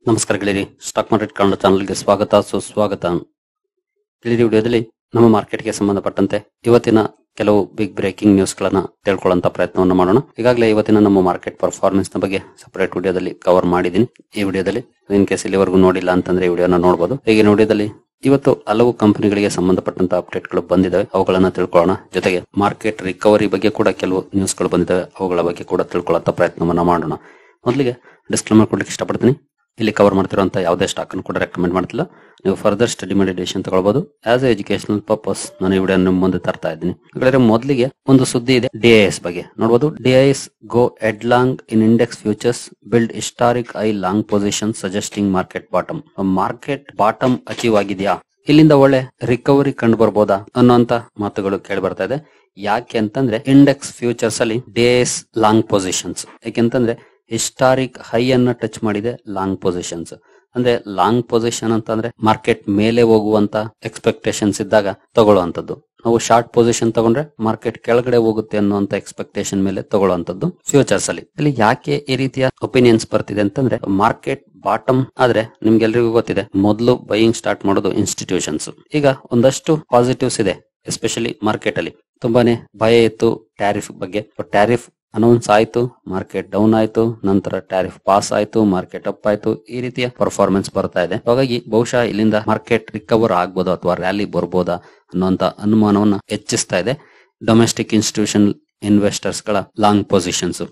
ನಮಸ್ಕಾರ ಗೆಳೆಯರಿ, stock market Kannada ಚಾನಲ್ಗೆ ಸ್ವಾಗತ ಸುಸ್ವಾಗತ. ಗೆಳೆಯರಿ, ವಿಡಿಯೋದಲ್ಲಿ ನಮ್ಮ ಮಾರ್ಕೆಟ್ಗೆ ಸಂಬಂಧಪಟ್ಟಂತೆ ಇವತ್ತಿನ ಕೆಲವು ಬಿಗ್ ಬ್ರೇಕಿಂಗ್ ನ್ಯೂಸ್ ಗಳನ್ನ ತಿಳ್ಕೊಳ್ಳುವಂತ ಪ್ರಯತ್ನವನ್ನು ಮಾಡೋಣ. ಈಗಾಗಲೇ ಇವತ್ತಿನ ನಮ್ಮ ಮಾರ್ಕೆಟ್ ಪರ್ಫಾರ್ಮೆನ್ಸ್ ನ ಬಗ್ಗೆ ಸಪರೇಟ್ ವಿಡಿಯೋದಲ್ಲಿ ಕವರ್ ಮಾಡಿದ್ದೀನಿ. ಈ ವಿಡಿಯೋದಲ್ಲಿ ಇನ್ ಕೇಸ್ ಇಲ್ಲಿವರೆಗೂ ನೋಡಿಲ್ಲ ಅಂತಂದ್ರೆ ಈ ವಿಡಿಯೋನ ನೋಡಬಹುದು. ಹೀಗೆ ವಿಡಿಯೋದಲ್ಲಿ ಇವತ್ತು ಹಲವು ಕಂಪನಿಗಳಿಗೆ ಸಂಬಂಧಪಟ್ಟಂತ ಅಪ್ಡೇಟ್ ಗಳು ಬಂದಿದ್ದಾವೆ, ಅವುಗಳನ್ನ ತಿಳ್ಕೊಳ್ಳೋಣ. ಜೊತೆಗೆ ಮಾರ್ಕೆಟ್ ರಿಕವರಿ ಬಗ್ಗೆ ಕೂಡ ಕೆಲವು ನ್ಯೂಸ್ ಗಳು ಬಂದಿದ್ದಾವೆ, ಅವುಗಳ ಬಗ್ಗೆ ಕೂಡ ತಿಳ್ಕೊಳ್ಳುವಂತ ಪ್ರಯತ್ನವನ್ನ ಮಾಡೋಣ. ಮೊದಲಿಗೆ ಡಿಸ್ಕ್ಲೇಮರ್ ಕೊಡ್ಲಿಕ್ಕೆ ಇಷ್ಟಪಡ್ತೀನಿ. ಇಲ್ಲಿ ಕವರ್ ಮಾಡ್ತಿರುವಂತ ಯಾವುದೇ ಸ್ಟಾಕ್ ಅನ್ನು ಕೂಡ ರೆಕಮೆಂಡ್ ಮಾಡ್ತಿಲ್ಲ. ನೀವು ಫರ್ದರ್ ಸ್ಟಡಿ ಮಾಡಿ ಡಿಸಿಷನ್ ತಗೊಳ್ಬಹುದು. ಆಸ್ ಎ ಎಜುಕೇಶನಲ್ ಪರ್ಪಸ್ ನಾನು ಈ ವಿಡಿಯೋ ನಿಮ್ಮ ಮುಂದೆ ತರ್ತಾ ಇದ್ದೀನಿ. ಮೊದಲಿಗೆ ಒಂದು ಸುದ್ದಿ ಇದೆ DIS ಬಗ್ಗೆ ನೋಡಬಹುದು. DIS go headlong in index futures, build historic high long position suggesting market bottom. Market bottom achieve ಆಗಿದೆಯಾ, ಇಲ್ಲಿಂದ ಒಳ್ಳೆ ರಿಕವರಿ ಕಂಡು ಬರ್ಬೋದಾ ಅನ್ನೋಂತ ಮಾತುಗಳು ಕೇಳಿ ಬರ್ತಾ ಇದೆ. ಯಾಕೆ ಅಂತಂದ್ರೆ ಇಂಡೆಕ್ಸ್ ಫ್ಯೂಚರ್ಸ್ ಅಲ್ಲಿ DIS ಲಾಂಗ್ ಪೊಸಿಷನ್ಸ್, ಯಾಕೆಂತಂದ್ರೆ ಹಿಸ್ಟಾರಿಕ್ ಹೈ ಅನ್ನ ಟಚ್ ಮಾಡಿದೆ ಲಾಂಗ್ ಪೊಸಿಷನ್ಸ್. ಅಂದ್ರೆ ಲಾಂಗ್ ಪೊಸಿಷನ್ ಅಂತಂದ್ರೆ ಮಾರ್ಕೆಟ್ ಮೇಲೆ ಹೋಗುವಂತ ಎಕ್ಸ್ಪೆಕ್ಟೇಷನ್ಸ್ ಇದ್ದಾಗ ತಗೊಳ್ಳುವಂತದ್ದು. ನಾವು ಶಾರ್ಟ್ ಪೊಸಿಷನ್ ತಗೊಂಡ್ರೆ ಮಾರ್ಕೆಟ್ ಕೆಳಗಡೆ ಹೋಗುತ್ತೆ ಅನ್ನುವಂತ ಎಕ್ಸ್ಪೆಕ್ಟೇಷನ್ ಮೇಲೆ ತಗೊಳ್ಳುವಂತದ್ದು ಫ್ಯೂಚರ್ಸ್ ಅಲ್ಲಿ. ಇಲ್ಲಿ ಯಾಕೆ ಈ ರೀತಿಯ ಒಪಿನಿಯನ್ಸ್ ಬರ್ತಿದೆ ಅಂತಂದ್ರೆ, ಮಾರ್ಕೆಟ್ ಬಾಟಮ್ ಆದ್ರೆ ನಿಮ್ಗೆಲ್ರಿಗೂ ಗೊತ್ತಿದೆ, ಮೊದಲು ಬೈಯಿಂಗ್ ಸ್ಟಾರ್ಟ್ ಮಾಡೋದು ಇನ್ಸ್ಟಿಟ್ಯೂಷನ್ಸ್. ಈಗ ಒಂದಷ್ಟು ಪಾಸಿಟಿವ್ಸ್ ಇದೆ, ಎಸ್ಪೆಷಲಿ ಮಾರ್ಕೆಟ್ ಅಲ್ಲಿ ತುಂಬಾನೇ ಭಯ ಇತ್ತು ಟ್ಯಾರಿಫ್ ಬಗ್ಗೆ. ಟ್ಯಾರಿಫ್ ಅನೌನ್ಸ್ ಆಯ್ತು, ಮಾರ್ಕೆಟ್ ಡೌನ್ ಆಯ್ತು, ನಂತರ ಟ್ಯಾರಿಫ್ ಪಾಸ್ ಆಯ್ತು, ಮಾರ್ಕೆಟ್ ಅಪ್ ಆಯ್ತು. ಈ ರೀತಿಯ ಪರ್ಫಾರ್ಮೆನ್ಸ್ ಬರ್ತಾ ಇದೆ. ಹಾಗಾಗಿ ಬಹುಶಃ ಇಲ್ಲಿಂದ ಮಾರ್ಕೆಟ್ ರಿಕವರ್ ಆಗ್ಬೋದು ಅಥವಾ ರ್ಯಾಲಿ ಬರ್ಬೋದಾ ಅನ್ನುವಂತ ಅನುಮಾನವನ್ನ ಹೆಚ್ಚಿಸ್ತಾ ಇದೆ ಡೊಮೆಸ್ಟಿಕ್ ಇನ್ಸ್ಟಿಟ್ಯೂಷನ್ ಇನ್ವೆಸ್ಟರ್ಸ್ ಗಳ ಲಾಂಗ್ ಪೊಸಿಷನ್ಸ್.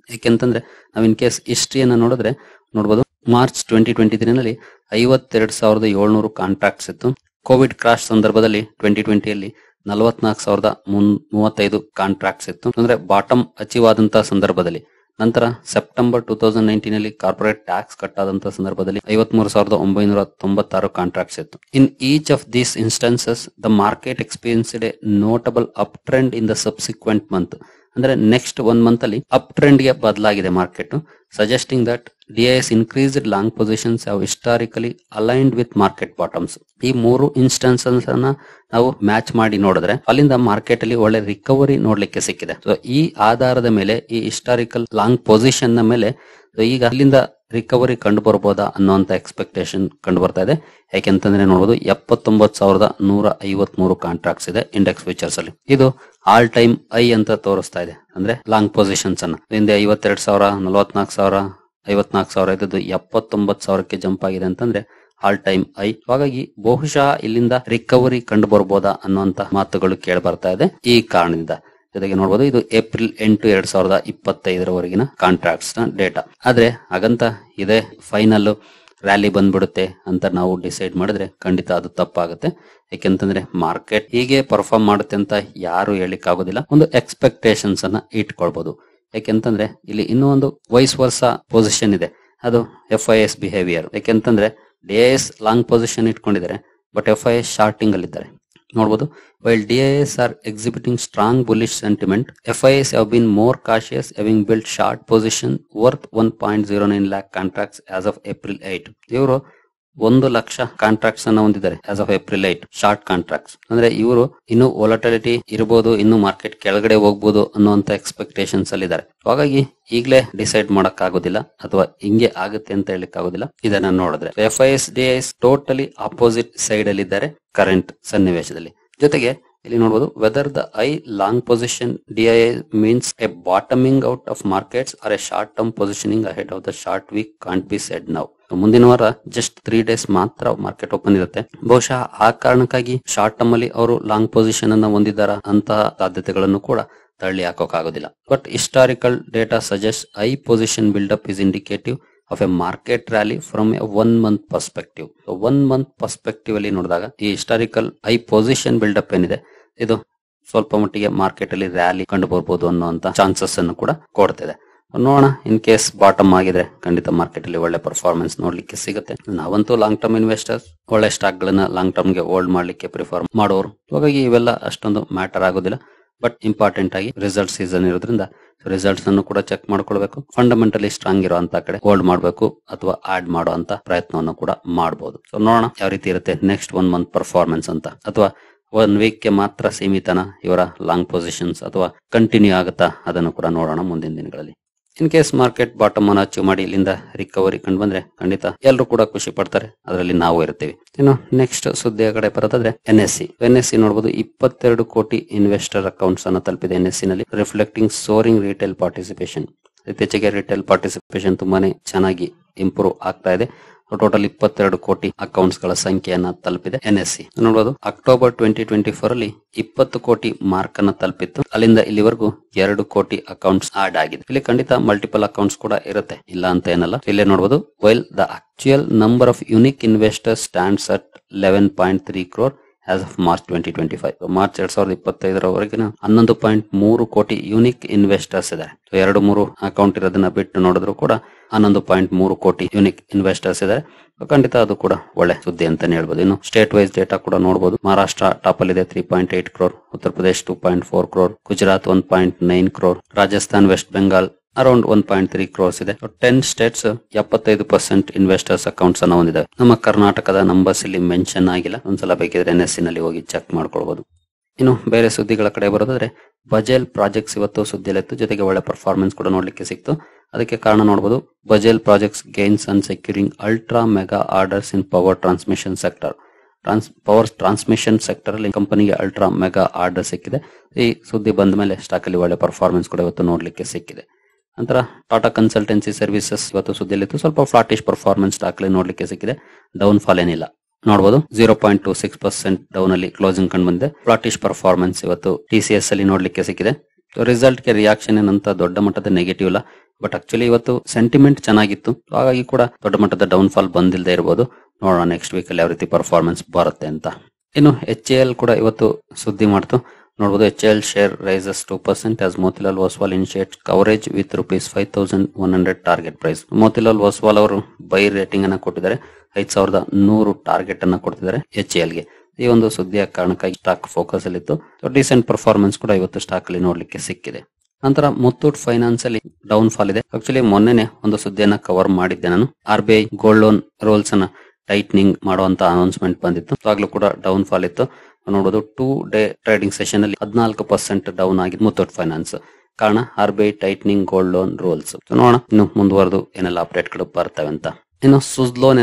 ಯಾಕೆಂತಂದ್ರೆ ನಾವ್ ಇನ್ ಕೇಸ್ ಹಿಸ್ಟ್ರಿಯನ್ನ ನೋಡಬಹುದು. ಮಾರ್ಚ್ 2023 ನಲ್ಲಿ 52,700 ಕಾಂಟ್ರಾಕ್ಟ್ಸ್ ಇತ್ತು. ಕೋವಿಡ್ ಕ್ರಾಶ್ ಸಂದರ್ಭದಲ್ಲಿ 2020ಯಲ್ಲಿ 44,035 ಕಾಂಟ್ರಾಕ್ಟ್ಸ್ ಇತ್ತು. ಅಂದ್ರೆ ಬಾಟಮ್ ಅಚೀವ್ ಆದಂತ ಸಂದರ್ಭದಲ್ಲಿ. ನಂತರ ಸೆಪ್ಟೆಂಬರ್ 2019 ನಲ್ಲಿ ಕಾರ್ಪೊರೇಟ್ ಟ್ಯಾಕ್ಸ್ ಕಟ್ ಆದಂತ ಸಂದರ್ಭದಲ್ಲಿ 53,996 ಕಾಂಟ್ರಾಕ್ಟ್ಸ್ ಇತ್ತು. In each of these instances the market experienced A notable up trend in the subsequent month. ಅಂದ್ರೆ ನೆಕ್ಸ್ಟ್ 1 ಮಂತ್ ಅಲ್ಲಿ ಅಪ್ ಟ್ರೆಂಡ್ ಗೆ ಬದಲಾಗಿದೆ market, suggesting that DIS increased long positions have historically aligned with market bottoms. ಈ 3 instances ಅನ್ನ ನಾವು match ಮಾಡಿ ನೋಡಿದ್ರೆ ಅಲ್ಲಿಂದ ಮಾರ್ಕೆಟ್ ಅಲ್ಲಿ ಒಳ್ಳೆ ರಿಕವರಿ ನೋಡ್ಲಿಕ್ಕೆ ಸಿಕ್ಕಿದೆ. ಸೊ ಈ ಆಧಾರದ ಮೇಲೆ, ಈ ಹಿಸ್ಟಾರಿಕಲ್ ಲಾಂಗ್ ಪೊಸಿಷನ್ ನ ಮೇಲೆ ಈಗ ಅಲ್ಲಿಂದ ರಿಕವರಿ ಕಂಡು ಬರ್ಬೋದಾ ಅನ್ನುವಂತ ಎಕ್ಸ್ಪೆಕ್ಟೇಷನ್ ಕಂಡು ಬರ್ತಾ ಇದೆ. ಯಾಕೆಂತಂದ್ರೆ ನೋಡಬಹುದು 79,153 ಕಾಂಟ್ರಾಕ್ಟ್ಸ್ ಇದೆ ಇಂಡೆಕ್ಸ್ ಫ್ಯೂಚರ್ಸ್ ಅಲ್ಲಿ. ಇದು ಆಲ್ ಟೈಮ್ ಹೈ ಅಂತ ತೋರಿಸ್ತಾ ಇದೆ. ಅಂದ್ರೆ ಲಾಂಗ್ ಪೊಸಿಷನ್ಸ್ ಅನ್ನ ಹಿಂದೆ 52,000, 44,000, 54,000 ಇದ್ದದ್ದು 79,000ಕ್ಕೆ ಜಂಪ್ ಆಗಿದೆ ಅಂತಂದ್ರೆ ಆಲ್ ಟೈಮ್ ಹೈ. ಹಾಗಾಗಿ ಬಹುಶಃ ಇಲ್ಲಿಂದ ರಿಕವರಿ ಕಂಡು ಬರ್ಬೋದಾ ಅನ್ನುವಂತ ಮಾತುಗಳು ಕೇಳಿ ಬರ್ತಾ ಇದೆ ಈ ಕಾರಣದಿಂದ. ಜೊತೆಗೆ ನೋಡಬಹುದು, ಇದು ಏಪ್ರಿಲ್ 8, 2025 ಕಾಂಟ್ರಾಕ್ಟ್ಸ್ ನ ಡೇಟಾ. ಆದ್ರೆ ಹಾಗಂತ ಇದೆ ಫೈನಲ್ ರ್ಯಾಲಿ ಬಂದ್ಬಿಡುತ್ತೆ ಅಂತ ನಾವು ಡಿಸೈಡ್ ಮಾಡಿದ್ರೆ ಖಂಡಿತ ಅದು ತಪ್ಪಾಗುತ್ತೆ. ಯಾಕೆಂತಂದ್ರೆ ಮಾರ್ಕೆಟ್ ಹೀಗೆ ಪರ್ಫಾರ್ಮ್ ಮಾಡುತ್ತೆ ಅಂತ ಯಾರು ಹೇಳಿಕ್ ಆಗೋದಿಲ್ಲ. ಒಂದು ಎಕ್ಸ್ಪೆಕ್ಟೇಷನ್ಸ್ ಅನ್ನ ಇಟ್ಕೊಳ್ಬಹುದು. ಯಾಕೆಂತಂದ್ರೆ ಇಲ್ಲಿ ಇನ್ನೂ ಒಂದು ವೈಸ್ ವರ್ಸ ಪೊಸಿಷನ್ ಇದೆ, ಅದು FIS ಬಿಹೇವಿಯರ್. ಯಾಕೆಂತಂದ್ರೆ DIS ಲಾಂಗ್ ಪೊಸಿಷನ್ ಇಟ್ಕೊಂಡಿದ್ದಾರೆ, ಬಟ್ FIS ಶಾರ್ಟಿಂಗ್ ಅಲ್ಲಿ ಇದ್ದಾರೆ. ನೋಡಬಹುದು, while DIS are exhibiting strong bullish sentiment, FIS have been more cautious, having built short position worth 1.09 lakh contracts as of April 8. ಇವರು 1 lakh contracts ಅನ್ನ ಹೊಂದಿದ್ದಾರೆ as of April 8 short contracts. ಅಂದ್ರೆ ಇವರು ಇನ್ನು volatility ಇರಬಹುದು, ಇನ್ನು ಮಾರ್ಕೆಟ್ ಕೆಳಗಡೆ ಹೋಗ್ಬೋದು ಅನ್ನುವಂತ ಎಕ್ಸ್ಪೆಕ್ಟೇಷನ್ಸ್ ಅಲ್ಲಿ ಇದ್ದಾರೆ. ಹಾಗಾಗಿ ಈಗಲೇ ಡಿಸೈಡ್ ಮಾಡಕ್ ಆಗೋದಿಲ್ಲ ಅಥವಾ ಹಿಂಗೆ ಆಗುತ್ತೆ ಅಂತ ಹೇಳಿಕ್ ಆಗೋದಿಲ್ಲ. ಇದನ್ನ ನೋಡಿದ್ರೆ FIS DIS totally opposite side ಅಲ್ಲಿ ಇದ್ದಾರೆ ಕರೆಂಟ್ ಸನ್ನಿವೇಶದಲ್ಲಿ. ಜೊತೆಗೆ ಇಲ್ಲಿ ನೋಡಬಹುದು, whether the high long position DIS means a bottoming out of markets or a short term positioning ahead of the short week can't be said now. ಮುಂದಿನ ವಾರ just 3 days ಮಾತ್ರ market open ಇರುತ್ತೆ. ಬಹುಶಃ ಆ ಕಾರಣಕ್ಕಾಗಿ ಶಾರ್ಟ್ ಟರ್ಮ್ ಅಲ್ಲಿ ಅವರು long position ಅನ್ನ ಹೊಂದಿದ್ದಾರ ಅಂತ ಸಾಧ್ಯತೆಗಳನ್ನು ಕೂಡ ತಳ್ಳಿ ಹಾಕೋಕ್ಕಾಗೋದಿಲ್ಲ. But historical data suggest high position buildup is indicative of a market rally from a 1 month perspective. 1 month perspective ಅಲ್ಲಿ ನೋಡಿದಾಗ ಈ ಹಿಸ್ಟಾರಿಕಲ್ ಹೈ ಪೊಸಿಷನ್ ಬಿಲ್ಡಪ್ ಏನಿದೆ, ಇದು ಸ್ವಲ್ಪ ಮಟ್ಟಿಗೆ ಮಾರ್ಕೆಟ್ ಅಲ್ಲಿ ರ್ಯಾಲಿ ಕಂಡು ಬರ್ಬೋದು ಅನ್ನುವಂತ ಚಾನ್ಸಸ್ ಅನ್ನು ಕೂಡ ಕೊಡ್ತಿದೆ. ನೋಡೋಣ, ಇನ್ ಕೇಸ್ ಬಾಟಮ್ ಆಗಿದ್ರೆ ಖಂಡಿತ ಮಾರ್ಕೆಟ್ ಅಲ್ಲಿ ಒಳ್ಳೆ ಪರ್ಫಾರ್ಮೆನ್ಸ್ ನೋಡ್ಲಿಕ್ಕೆ ಸಿಗುತ್ತೆ. ನಾವಂತೂ ಲಾಂಗ್ ಟರ್ಮ್ ಇನ್ವೆಸ್ಟರ್ಸ್, ಒಳ್ಳೆ ಸ್ಟಾಕ್ ಗಳನ್ನ ಲಾಂಗ್ ಟರ್ಮ್ ಗೆ ಹೋಲ್ಡ್ ಮಾಡ್ಲಿಕ್ಕೆ ಪ್ರಿಫರ್ ಮಾಡೋರು. ಹಾಗಾಗಿ ಇವೆಲ್ಲ ಅಷ್ಟೊಂದು ಮ್ಯಾಟರ್ ಆಗೋದಿಲ್ಲ. ಬಟ್ ಇಂಪಾರ್ಟೆಂಟ್ ಆಗಿ ರಿಸಲ್ಟ್ ಸೀಸನ್ ಇರೋದ್ರಿಂದ ರಿಸಲ್ಟ್ಸ್ ಅನ್ನು ಕೂಡ ಚೆಕ್ ಮಾಡ್ಕೊಳ್ಬೇಕು. ಫಂಡಮೆಂಟಲಿ ಸ್ಟ್ರಾಂಗ್ ಇರುವಂತ ಕಡೆ ಹೋಲ್ಡ್ ಮಾಡಬೇಕು ಅಥವಾ ಆಡ್ ಮಾಡುವಂತ ಪ್ರಯತ್ನವನ್ನು ಕೂಡ ಮಾಡಬಹುದು. ಸೊ ನೋಡೋಣ ಯಾವ ರೀತಿ ಇರುತ್ತೆ ನೆಕ್ಸ್ಟ್ 1 ಮಂತ್ ಪರ್ಫಾರ್ಮೆನ್ಸ್ ಅಂತ, ಅಥವಾ 1 ವೀಕ್ ಗೆ ಮಾತ್ರ ಸೀಮಿತನ ಇವರ ಲಾಂಗ್ ಪೊಸಿಷನ್ಸ್ ಅಥವಾ ಕಂಟಿನ್ಯೂ ಆಗುತ್ತಾ, ಅದನ್ನು ಕೂಡ ನೋಡೋಣ ಮುಂದಿನ ದಿನಗಳಲ್ಲಿ. ಇನ್ ಕೇಸ್ ಮಾರ್ಕೆಟ್ ಬಾಟಮ್ ಅನ್ನು ಅಚೀವ್ ಮಾಡಿ ಇಲ್ಲಿಂದ ರಿಕವರಿ ಕಂಡು ಬಂದ್ರೆ ಖಂಡಿತ ಎಲ್ಲರೂ ಕೂಡ ಖುಷಿ ಪಡ್ತಾರೆ, ಅದರಲ್ಲಿ ನಾವು ಇರ್ತೀವಿ. ಇನ್ನು ನೆಕ್ಸ್ಟ್ ಸುದ್ದಿಯ ಕಡೆ ಬರೋದಾದ್ರೆ ಎನ್ಎಸ್ಸಿ ನೋಡಬಹುದು 22 ಕೋಟಿ ಇನ್ವೆಸ್ಟರ್ ಅಕೌಂಟ್ಸ್ ಅನ್ನು ತಲುಪಿದೆ ಎನ್ಎಸ್ಸಿ ನಲ್ಲಿ, ರಿಫ್ಲೆಕ್ಟಿಂಗ್ ಸೋರಿಂಗ್ ರಿಟೇಲ್ ಪಾರ್ಟಿಸಿಪೇಷನ್. ಇತ್ತೀಚೆಗೆ ರಿಟೇಲ್ ಪಾರ್ಟಿಸಿಪೇಷನ್ ತುಂಬಾನೇ ಚೆನ್ನಾಗಿ ಇಂಪ್ರೂವ್ ಆಗ್ತಾ ಇದೆ. ಟೋಟಲ್ 22 ಕೋಟಿ ಅಕೌಂಟ್ಸ್ ಗಳ ಸಂಖ್ಯೆಯನ್ನ ತಲುಪಿದೆ ಎನ್ಎಸ್ಸಿ. ನೋಡಬಹುದು ಅಕ್ಟೋಬರ್ 2024 ಅಲ್ಲಿ 20 ಕೋಟಿ ಮಾರ್ಕ್ ಅನ್ನ ತಲುಪಿತ್ತು. ಅಲ್ಲಿಂದ ಇಲ್ಲಿವರೆಗೂ 2 ಕೋಟಿ ಅಕೌಂಟ್ಸ್ ಆಡ್ ಆಗಿದೆ. ಇಲ್ಲಿ ಖಂಡಿತ ಮಲ್ಟಿಪಲ್ ಅಕೌಂಟ್ಸ್ ಕೂಡ ಇರುತ್ತೆ, ಇಲ್ಲ ಅಂತ ಏನಲ್ಲ. ಇಲ್ಲೇ ನೋಡಬಹುದು while the actual number of unique investors stands at 11.3 crore as of March 2025. March 2025 11.3 ಕೋಟಿ ಯೂನಿಕ್ ಇನ್ವೆಸ್ಟರ್ಸ್ ಇದೆ. 2-3 ಅಕೌಂಟ್ ಇರೋದನ್ನ ಬಿಟ್ಟು ನೋಡಿದ್ರು ಕೂಡ 11.3 ಕೋಟಿ ಯೂನಿಕ್ ಇನ್ವೆಸ್ಟರ್ಸ್ ಇದೆ. ಖಂಡಿತ ಅದು ಕೂಡ ಒಳ್ಳೆ ಸುದ್ದಿ ಅಂತಾನೆ ಹೇಳ್ಬೋದು. ಇನ್ನು ಸ್ಟೇಟ್ ವೈಸ್ ಡೇಟಾ ಕೂಡ ನೋಡಬಹುದು. ಮಹಾರಾಷ್ಟ್ರ ಟಾಪ್ ಅಲ್ಲಿ ಇದೆ 3.8 crore, Uttar Pradesh 2.4 crore, Gujarat 1.9 crore, Rajasthan, west Bengal around 1.3 crores ಇದೆ. 10 ಸ್ಟೇಟ್ಸ್ 75% ಇನ್ವೆಸ್ಟರ್ಸ್ ಅಕೌಂಟ್ಸ್ ಅನ್ನು ಹೊಂದಿದೆ. ನಮ್ಮ ಕರ್ನಾಟಕದ ನಂಬರ್ಸ್ ಇಲ್ಲಿ ಮೆನ್ಷನ್ ಆಗಿಲ್ಲ, ಒಂದ್ಸಲ ಬೇಕಿದ್ರೆ ಎನ್ಎಸ್ಸಿ ನಲ್ಲಿ ಹೋಗಿ ಚೆಕ್ ಮಾಡ್ಕೊಳ್ಬಹುದು. ಇನ್ನು ಬೇರೆ ಸುದ್ದಿಗಳ ಕಡೆ ಬರೋದಾದ್ರೆ ಬಜೇಲ್ ಪ್ರಾಜೆಕ್ಟ್ಸ್ ಇವತ್ತು ಸುದ್ದಿಯಲ್ಲಿತ್ತು, ಜೊತೆಗೆ ಒಳ್ಳೆ ಪರ್ಫಾರ್ಮೆನ್ಸ್ ಕೂಡ ನೋಡ್ಲಿಕ್ಕೆ ಸಿಕ್ತು. ಅದಕ್ಕೆ ಕಾರಣ ನೋಡಬಹುದು, Bajel projects gains on securing ultra mega orders in power transmission sector. Power transmission sector ಅಲ್ಲಿ ಕಂಪನಿಗೆ ಅಲ್ಟ್ರಾ ಮೆಗಾ ಆರ್ಡರ್ ಸಿಕ್ಕಿದೆ. ಈ ಸುದ್ದಿ ಬಂದ ಮೇಲೆ ಸ್ಟಾಕ್ ಅಲ್ಲಿ ಒಳ್ಳೆ ಪರ್ಫಾರ್ಮೆನ್ಸ್ ಕೂಡ ಇವತ್ತು ನೋಡ್ಲಿಕ್ಕೆ ಸಿಕ್ಕಿದೆ. ನಂತರ ಟಾಟಾ ಕನ್ಸಲ್ಟೆನ್ಸಿ ಸರ್ವಿಸಸ್ ಇವತ್ತು ಸುದ್ದಿಯಲ್ಲಿತ್ತು, ಸ್ವಲ್ಪ ಫ್ಲಾಟಿಶ್ ಪರ್ಫಾರ್ಮೆನ್ಸ್ ಸ್ಟಾಕ್ ಅಲ್ಲಿ ನೋಡ್ಲಿಕ್ಕೆ ಸಿಕ್ಕಿದೆ. ಡೌನ್ ಫಾಲ್ ಏನಿಲ್ಲ, ನೋಡಬಹುದು 0.26% ಡೌನ್ ಅಲ್ಲಿ ಕ್ಲೋಸಿಂಗ್ ಕಂಡು ಬಂದಿದೆ. ಫ್ಲಾಟಿಶ್ ಪರ್ಫಾರ್ಮೆನ್ಸ್ ಇವತ್ತು ಟಿಸಿಎಸ್ ಅಲ್ಲಿ ನೋಡ್ಲಿಕ್ಕೆ ಸಿಕ್ಕಿದೆ. ರಿಸಲ್ಟ್ ಗೆ ರಿಯಾಕ್ಷನ್ ಏನಂತ ದೊಡ್ಡ ಮಟ್ಟದ ನೆಗೆಟಿವ್ ಇಲ್ಲ, ಬಟ್ ಆಕ್ಚುಲಿ ಇವತ್ತು ಸೆಂಟಿಮೆಂಟ್ ಚೆನ್ನಾಗಿತ್ತು, ಹಾಗಾಗಿ ಕೂಡ ದೊಡ್ಡ ಮಟ್ಟದ ಡೌನ್ ಫಾಲ್ ಬಂದಿಲ್ಲದೆ ಇರಬಹುದು. ನೋಡೋಣ ನೆಕ್ಸ್ಟ್ ವೀಕ್ ಅಲ್ಲಿ ಯಾವ ರೀತಿ ಪರ್ಫಾರ್ಮೆನ್ಸ್ ಬರುತ್ತೆ ಅಂತ. ಇನ್ನು HAL ಕೂಡ ಇವತ್ತು ಸುದ್ದಿ ಮಾಡ್ತು. ನೋಡಬಹುದು HAL share rises 2% as Motilal Oswal initiates coverage with ₹5,100 target price. Motilal Oswal ಅವರು ಬೈ ರೇಟಿಂಗ್ ಅನ್ನ ಕೊಟ್ಟಿದ್ದಾರೆ, 5,100 ಟಾರ್ಗೆಟ್ ಅನ್ನ ಕೊಡ್ತಿದ್ದಾರೆ HAL ಗೆ. ಈ ಒಂದು ಸುದ್ದಿಯ ಕಾರಣಕ್ಕಾಗಿ ಸ್ಟಾಕ್ ಫೋಕಸ್ ಅಲ್ಲಿ ಇತ್ತು. ಡಿಸೆಂಟ್ ಪರ್ಫಾರ್ಮೆನ್ಸ್ ಕೂಡ ಇವತ್ತು ಸ್ಟಾಕ್ ಅಲ್ಲಿ ನೋಡ್ಲಿಕ್ಕೆ ಸಿಕ್ಕಿದೆ. ನಂತರ ಮುತ್ತೂಟ್ ಫೈನಾನ್ಸ್ ಅಲ್ಲಿ ಡೌನ್ ಫಾಲ್ ಇದೆ. ಆಕ್ಚುಲಿ ಮೊನ್ನೆನೆ ಒಂದು ಸುದ್ದಿಯನ್ನ ಕವರ್ ಮಾಡಿದ್ದೆ ನಾನು. RBI ಗೋಲ್ಡ್ ಲೋನ್ ರೂಲ್ಸ್ ಅನ್ನ ಟೈಟ್ನಿಂಗ್ ಮಾಡುವಂತ ಅನೌನ್ಸ್ಮೆಂಟ್ ಬಂದಿತ್ತು, ಆಗ್ಲೂ ಕೂಡ ಡೌನ್ ಫಾಲ್ ಇತ್ತು. ನೋಡಬಹುದು 2 ಡೇ ಟ್ರೇಡಿಂಗ್ ಸೆಷನ್ ಅಲ್ಲಿ 14% ಡೌನ್ ಆಗಿದೆ ಮುತ್ತೂಟ್ ಫೈನಾನ್ಸ್. ಕಾರಣ RBI tightening gold loan rules. ನೋಡೋಣ ಇನ್ನು ಮುಂದುವರೆದು ಏನೆಲ್ಲ ಅಪ್ಡೇಟ್ ಗಳು ಬರ್ತವೆ ಅಂತ. ಇನ್ನು ಸುಜ್ಲೋನ್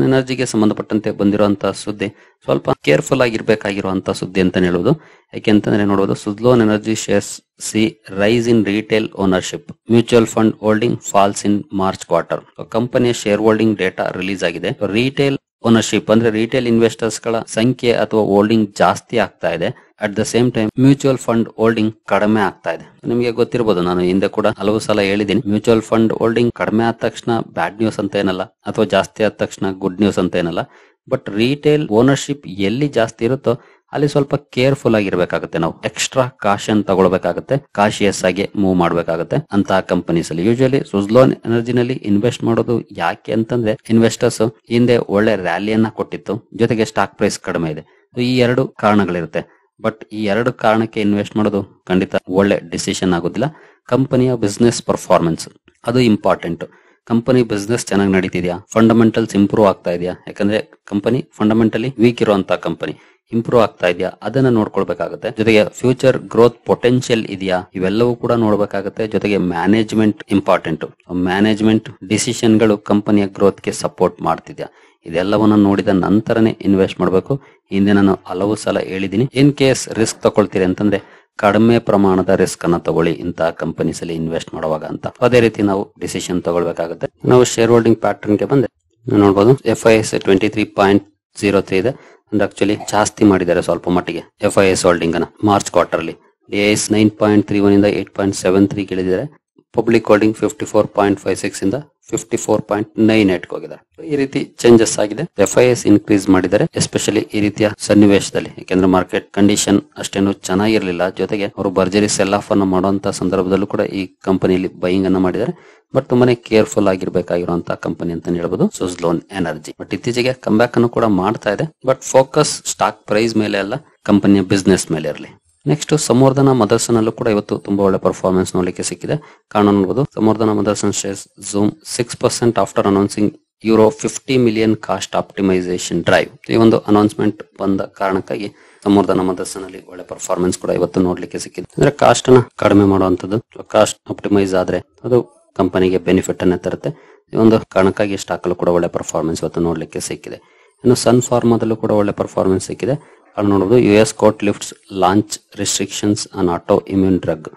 ಎನರ್ಜಿಗೆ ಸಂಬಂಧಪಟ್ಟಂತೆ ಬಂದಿರುವಂತಹ ಸುದ್ದಿ ಸ್ವಲ್ಪ ಕೇರ್ಫುಲ್ ಆಗಿರ್ಬೇಕಾಗಿರುವಂತಹ ಸುದ್ದಿ ಅಂತ ಹೇಳುವುದು. ಯಾಕೆಂತಂದ್ರೆ ನೋಡಬಹುದು Suzlon energy shares see rise in retail ownership, mutual fund holding falls in March quarter. ಕಂಪನಿಯ ಶೇರ್ ಹೋಲ್ಡಿಂಗ್ ಡೇಟಾ ರಿಲೀಸ್ ಆಗಿದೆ. ರಿಟೇಲ್ ಓನರ್ಶಿಪ್ ಅಂದ್ರೆ ರಿಟೇಲ್ ಇನ್ವೆಸ್ಟರ್ಸ್ ಗಳ ಸಂಖ್ಯೆ ಅಥವಾ ಹೋಲ್ಡಿಂಗ್ ಜಾಸ್ತಿ ಆಗ್ತಾ ಇದೆ. At the same time mutual fund holding ಕಡಿಮೆ ಆಗ್ತಾ ಇದೆ. ನಿಮಗೆ ಗೊತ್ತಿರಬಹುದು, ನಾನು ಹಿಂದೆ ಕೂಡ ಹಲವು ಸಲ ಹೇಳಿದ್ದೀನಿ, ಮ್ಯೂಚುವಲ್ ಫಂಡ್ ಹೋಲ್ಡಿಂಗ್ ಕಡಿಮೆ ಆದ ತಕ್ಷಣ ಬ್ಯಾಡ್ ನ್ಯೂಸ್ ಅಂತ ಏನಲ್ಲ, ಅಥವಾ ಜಾಸ್ತಿ ಆದ ತಕ್ಷಣ ಗುಡ್ ನ್ಯೂಸ್ ಅಂತ ಏನಲ್ಲ. ಬಟ್ ರಿಟೇಲ್ ಓನರ್ಶಿಪ್ ಎಲ್ಲಿ ಜಾಸ್ತಿ ಇರುತ್ತೋ ಅಲ್ಲಿ ಸ್ವಲ್ಪ ಕೇರ್ಫುಲ್ ಆಗಿರ್ಬೇಕಾಗುತ್ತೆ. ನಾವು ಎಕ್ಸ್ಟ್ರಾ ಕಾಶನ್ ತಗೊಳ್ಬೇಕಾಗುತ್ತೆ, ಕಾಶಿಯಸ್ ಆಗಿ ಮೂವ್ ಮಾಡ್ಬೇಕಾಗುತ್ತೆ ಅಂತಹ ಕಂಪನೀಸ್ ಅಲ್ಲಿ. ಯೂಶುವಲಿ ಸುಜ್ಲೋನ್ ಎನರ್ಜಿನಲ್ಲಿ ಇನ್ವೆಸ್ಟ್ ಮಾಡೋದು ಯಾಕೆ ಅಂತಂದ್ರೆ ಇನ್ವೆಸ್ಟರ್ಸ್ ಹಿಂದೆ ಒಳ್ಳೆ ರ್ಯಾಲಿಯನ್ನ ಕೊಟ್ಟಿತ್ತು, ಜೊತೆಗೆ ಸ್ಟಾಕ್ ಪ್ರೈಸ್ ಕಡಿಮೆ ಇದೆ. ಈ 2 ಕಾರಣಗಳಿರುತ್ತೆ. ಬಟ್ ಈ 2 ಕಾರಣಕ್ಕೆ ಇನ್ವೆಸ್ಟ್ ಮಾಡೋದು ಖಂಡಿತ ಒಳ್ಳೆ ಡಿಸಿಷನ್ ಆಗೋದಿಲ್ಲ. ಕಂಪನಿಯ ಬಿಸ್ನೆಸ್ ಪರ್ಫಾರ್ಮೆನ್ಸ್ ಅದು ಇಂಪಾರ್ಟೆಂಟ್. ಕಂಪನಿ ಬಿಸ್ನೆಸ್ ಚೆನ್ನಾಗಿ ನಡೀತಿದ್ಯಾ, ಫಂಡಮೆಂಟಲ್ಸ್ ಇಂಪ್ರೂವ್ ಆಗ್ತಾ ಇದೆಯಾ, ಯಾಕಂದ್ರೆ ಕಂಪನಿ ಫಂಡಮೆಂಟಲಿ ವೀಕ್ ಇರುವಂತ ಕಂಪನಿ, ಇಂಪ್ರೂವ್ ಆಗ್ತಾ ಇದೆಯಾ ಅದನ್ನ ನೋಡ್ಕೊಳ್ಬೇಕಾಗುತ್ತೆ. ಜೊತೆಗೆ ಫ್ಯೂಚರ್ ಗ್ರೋತ್ ಪೊಟೆನ್ಶಿಯಲ್ ಇದೆಯಾ ಇವೆಲ್ಲವೂ ಕೂಡ ನೋಡ್ಬೇಕಾಗುತ್ತೆ. ಜೊತೆಗೆ ಮ್ಯಾನೇಜ್ಮೆಂಟ್ ಇಂಪಾರ್ಟೆಂಟ್, ಮ್ಯಾನೇಜ್ಮೆಂಟ್ ಡಿಸಿಷನ್ ಗಳು ಕಂಪನಿಯ ಗ್ರೋತ್ ಗೆ ಸಪೋರ್ಟ್ ಮಾಡ್ತಿದ್ಯಾ, ಇದೆಲ್ಲವನ್ನ ನೋಡಿದ ನಂತರನೇ ಇನ್ವೆಸ್ಟ್ ಮಾಡಬೇಕು. ಹಿಂದೆ ನಾನು ಹಲವು ಸಲ ಹೇಳಿದೀನಿ, ಇನ್ ಕೇಸ್ ರಿಸ್ಕ್ ತಗೊಳ್ತೀರಿ ಅಂತಂದ್ರೆ ಕಡಿಮೆ ಪ್ರಮಾಣದ ರಿಸ್ಕ್ ಅನ್ನ ತಗೊಳ್ಳಿ ಇಂತಹ ಕಂಪನೀಸ್ ಅಲ್ಲಿ ಇನ್ವೆಸ್ಟ್ ಮಾಡುವಾಗ ಅಂತ. ಅದೇ ರೀತಿ ನಾವು ಡಿಸಿಷನ್ ತಗೊಳ್ಬೇಕಾಗುತ್ತೆ. ನಾವು ಶೇರ್ ಹೋಲ್ಡಿಂಗ್ ಪ್ಯಾಟರ್ನ್ ಗೆ ಬಂದ್ರೆ ನೋಡಬಹುದು FIS 23.03 ಇದೆ. ಅಂದ್ರೆ ಆಕ್ಚುಲಿ ಜಾಸ್ತಿ ಮಾಡಿದ್ದಾರೆ ಸ್ವಲ್ಪ ಮಟ್ಟಿಗೆ FIS ಹೋಲ್ಡಿಂಗ್ ಅನ್ನ ಮಾರ್ಚ್ ಕ್ವಾರ್ಟರ್ ಅಲ್ಲಿ. DIS 9.31 ಇಂದ 8.73 ಇಳಿದಿದ್ದಾರೆ. ಪಬ್ಲಿಕ್ ಹೋಲ್ಡಿಂಗ್ 54.56 ಇಂದ 54.98 ಹೋಗಿದ್ದಾರೆ. ಈ ರೀತಿ ಚೇಂಜಸ್ ಆಗಿದೆ. FIS ಇನ್ಕ್ರೀಸ್ ಮಾಡಿದ್ದಾರೆ, ಎಸ್ಪೆಷಲಿ ಈ ರೀತಿಯ ಸನ್ನಿವೇಶದಲ್ಲಿ, ಯಾಕೆಂದ್ರೆ ಮಾರ್ಕೆಟ್ ಕಂಡೀಷನ್ ಅಷ್ಟೇನು ಚೆನ್ನಾಗಿರ್ಲಿಲ್ಲ. ಜೊತೆಗೆ ಅವರು ಭರ್ಜರಿ ಸೆಲ್ ಆಫ್ ಅನ್ನು ಮಾಡುವಂತಹ ಸಂದರ್ಭದಲ್ಲೂ ಕೂಡ ಈ ಕಂಪನಿಯಲ್ಲಿ ಬೈಯಿಂಗ್ ಅನ್ನ ಮಾಡಿದ್ದಾರೆ. ಬಟ್ ತುಂಬಾನೇ ಕೇರ್ಫುಲ್ ಆಗಿರ್ಬೇಕಾಗಿರುವಂತಹ ಕಂಪನಿ ಅಂತ ಹೇಳ್ಬೋದು ಸುಜ್ಲೋನ್ ಎನರ್ಜಿ. ಬಟ್ ಇತ್ತೀಚೆಗೆ ಕಂಬ್ಯಾಕ್ ಅನ್ನು ಕೂಡ ಮಾಡ್ತಾ ಇದೆ. ಬಟ್ ಫೋಕಸ್ ಸ್ಟಾಕ್ ಪ್ರೈಸ್ ಮೇಲೆ ಅಲ್ಲ, ಕಂಪನಿಯ ಬಿಸ್ನೆಸ್ ಮೇಲೆ ಇರಲಿ. ನೆಕ್ಸ್ಟ್ ಸಂವರ್ಧನ ಮದರ್ಸನ್ ಅಲ್ಲೂ ಕೂಡ ಇವತ್ತು ತುಂಬಾ ಒಳ್ಳೆ ಪರ್ಫಾರ್ಮೆನ್ಸ್ ನೋಡಲಿಕ್ಕೆ ಸಿಕ್ಕಿದೆ. ಕಾರಣ ನೋಡಬಹುದು, Samvardhana Motherson shares zoom 6% after announcing €50 million cost optimisation drive. ಈ ಒಂದು ಅನೌನ್ಸ್ಮೆಂಟ್ ಬಂದ ಕಾರಣಕ್ಕಾಗಿ ಸಮೂರ್ಧನ ಮದರ್ಸನಲ್ಲಿ ಒಳ್ಳೆ ಪರ್ಫಾರ್ಮೆನ್ಸ್ ಕೂಡ ಇವತ್ತು ನೋಡ್ಲಿಕ್ಕೆ ಸಿಕ್ಕಿದೆ. ಅಂದ್ರೆ ಕಾಸ್ಟ್ ಅನ್ನ ಕಡಿಮೆ ಮಾಡುವಂತದ್ದು, ಕಾಸ್ಟ್ ಆಪ್ಟಿಮೈಸ್ ಆದ್ರೆ ಅದು ಕಂಪನಿಗೆ ಬೆನಿಫಿಟ್ ಅನ್ನ ತರುತ್ತೆ. ಈ ಒಂದು ಕಾರಣಕ್ಕಾಗಿ ಸ್ಟಾಕ್ ಅಲ್ಲೂ ಕೂಡ ಒಳ್ಳೆ ಪರ್ಫಾರ್ಮೆನ್ಸ್ ಇವತ್ತು ನೋಡ್ಲಿಕ್ಕೆ ಸಿಕ್ಕಿದೆ. ಇನ್ನು ಸನ್ ಫಾರ್ಮಾದಲ್ಲೂ ಕೂಡ ಒಳ್ಳೆ ಪರ್ಫಾರ್ಮೆನ್ಸ್ ಸಿಕ್ಕಿದೆ. ಅಲ್ಲಿ ನೋಡಬಹುದು US court lifts launch restrictions on auto immune drug.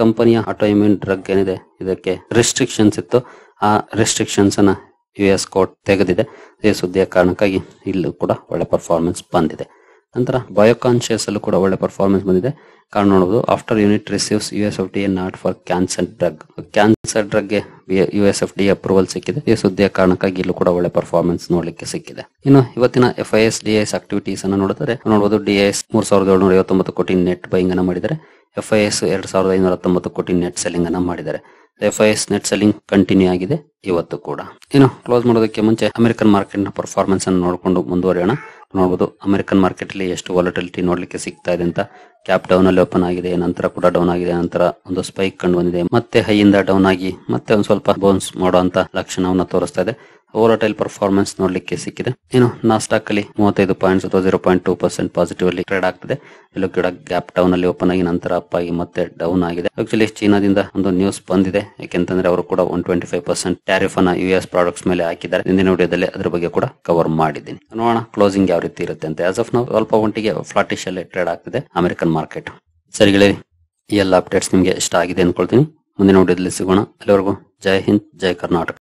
ಕಂಪನಿಯ ಆಟೋ ಇಮ್ಯೂನ್ ಡ್ರಗ್ ಏನಿದೆ ಇದಕ್ಕೆ ರಿಸ್ಟ್ರಿಕ್ಷನ್ಸ್ ಇತ್ತು, ಆ ರಿಸ್ಟ್ರಿಕ್ಷನ್ಸ್ ಅನ್ನ US ಕೋರ್ಟ್ ತೆಗೆದಿದೆ. ಈ ಸುದ್ದಿಯ ಕಾರಣಕ್ಕಾಗಿ ಇಲ್ಲೂ ಕೂಡ ಒಳ್ಳೆ ಪರ್ಫಾರ್ಮೆನ್ಸ್ ಬಂದಿದೆ. ನಂತರ ಬಯೋಕಾನ್ಶಿಯಸ್ ಅಲ್ಲೂ ಕೂಡ ಒಳ್ಳೆ ಪರ್ಫಾರ್ಮೆನ್ಸ್ ಬಂದಿದೆ. ಕಾರಣ ನೋಡಬಹುದು, after unit receives US FDA not for cancer drug. Cancer drug ಗೆ US FDA ಅಪ್ರೂವಲ್ ಸಿಕ್ಕಿದೆ. ಈ ಸುದ್ದಿಯ ಕಾರಣಕ್ಕಾಗಿ ಇಲ್ಲೂ ಕೂಡ ಒಳ್ಳೆ ಪರ್ಫಾರ್ಮೆನ್ಸ್ ನೋಡ್ಲಿಕ್ಕೆ ಸಿಕ್ಕಿದೆ. ಇನ್ನು ಇವತ್ತಿನ FIS DIS ಆಕ್ಟಿವಿಟೀಸ್ ಅನ್ನು ನೋಡಿದರೆ ನೋಡಬಹುದು, DIS 3759 ಕೋಟಿ ನೆಟ್ ಬೈಯಿಂಗ್ ಅನ್ನ ಮಾಡಿದ್ದಾರೆ. FIS 2519 ಕೋಟಿ ನೆಟ್ ಸೆಲ್ಲಿಂಗ್ ಅನ್ನ ಮಾಡಿದ್ದಾರೆ. FIS ನೆಟ್ ಸೆಲ್ಲಿಂಗ್ ಕಂಟಿನ್ಯೂ ಆಗಿದೆ ಇವತ್ತು ಕೂಡ. ಇನ್ನು ಕ್ಲೋಸ್ ಮಾಡೋದಕ್ಕೆ ಮುಂಚೆ ಅಮೆರಿಕನ್ ಮಾರ್ಕೆಟ್ ನ ಪರ್ಫಾರ್ಮೆನ್ಸ್ ಅನ್ನು ನೋಡಿಕೊಂಡು ಮುಂದುವರಿಯೋಣ. ನೋಡಬಹುದು ಅಮೆರಿಕನ್ ಮಾರ್ಕೆಟ್ ಅಲ್ಲಿ ಎಷ್ಟು ವಾಲಟಿಲಿಟಿ ನೋಡ್ಲಿಕ್ಕೆ ಸಿಗ್ತಾ ಇದೆ ಅಂತ. ಕ್ಯಾಪ್ ಡೌನ್ ಅಲ್ಲಿ ಓಪನ್ ಆಗಿದೆ, ನಂತರ ಕೂಡ ಡೌನ್ ಆಗಿದೆ, ನಂತರ ಒಂದು ಸ್ಪೈಕ್ ಕಂಡು ಬಂದಿದೆ, ಮತ್ತೆ ಹೈ ಇಂದ ಡೌನ್ ಆಗಿ ಮತ್ತೆ ಒಂದು ಸ್ವಲ್ಪ ಬೌನ್ಸ್ ಮಾಡುವಂತ ಲಕ್ಷಣವನ್ನ ತೋರಿಸ್ತಾ ಇದೆ. ವೋಲಟೈಲ್ ಪರ್ಫಾರ್ಮೆನ್ಸ್ ನೋಡ್ಲಿಕ್ಕೆ ಸಿಕ್ಕಿದೆ. ಇನ್ನು ನಾಸ್ಟಾಕ್ ಅಲ್ಲಿ 35 ಪಾಯಿಂಟ್ಸ್ ಅಥವಾ 0.2% ಪಾಸಿಟಿವ್ ಅಲ್ಲಿ ಟ್ರೇಡ್ ಆಗ್ತಿದೆ. ಇಲ್ಲೂ ಕೂಡ ಗ್ಯಾಪ್ ಡೌನ್ ಅಲ್ಲಿ ಓಪನ್ ಆಗಿ ನಂತರ ಅಪ್ ಆಗಿ ಮತ್ತೆ ಡೌನ್ ಆಗಿದೆ. ಆಕ್ಚುಲಿ ಚೀನಾದಿಂದ ಒಂದು ನ್ಯೂಸ್ ಬಂದಿದೆ, ಯಾಕೆಂತಂದ್ರೆ ಅವರು ಕೂಡ 125% ಟ್ಯಾರಿಫ್ ಅನ್ನ US ಪ್ರಾಡಕ್ಟ್ಸ್ ಮೇಲೆ ಹಾಕಿದ್ದಾರೆ. ಹಿಂದಿನ ವಿಡಿಯೋದಲ್ಲಿ ಅದ್ರ ಬಗ್ಗೆ ಕೂಡ ಕವರ್ ಮಾಡಿದ್ದೀನಿ. ನೋಡೋಣ ಕ್ಲೋಸಿಂಗ್ ಯಾವ ರೀತಿ ಇರುತ್ತೆ ಅಂತ. ಆಸ್ ಆಫ್ ನಾವು ಸ್ವಲ್ಪ ಒಂಟಿಗೆ ಫ್ಲಾಟಿಶ್ ಅಲ್ಲಿ ಟ್ರೇಡ್ ಆಗ್ತಿದೆ ಅಮೆರಿಕನ್ ಮಾರ್ಕೆಟ್. ಸರಿ ಗೆಳೆಯರಿ, ಈ ಎಲ್ಲ ಅಪ್ಡೇಟ್ಸ್ ನಿಮ್ಗೆ ಇಷ್ಟ ಆಗಿದೆ ಅನ್ಕೊಳ್ತೀನಿ. ಮುಂದಿನ ವಿಡಿಯೋದಲ್ಲಿ ಸಿಗೋಣ. ಅಲ್ಲಿವರೆಗೂ ಜೈ ಹಿಂದ್, ಜೈ ಕರ್ನಾಟಕ.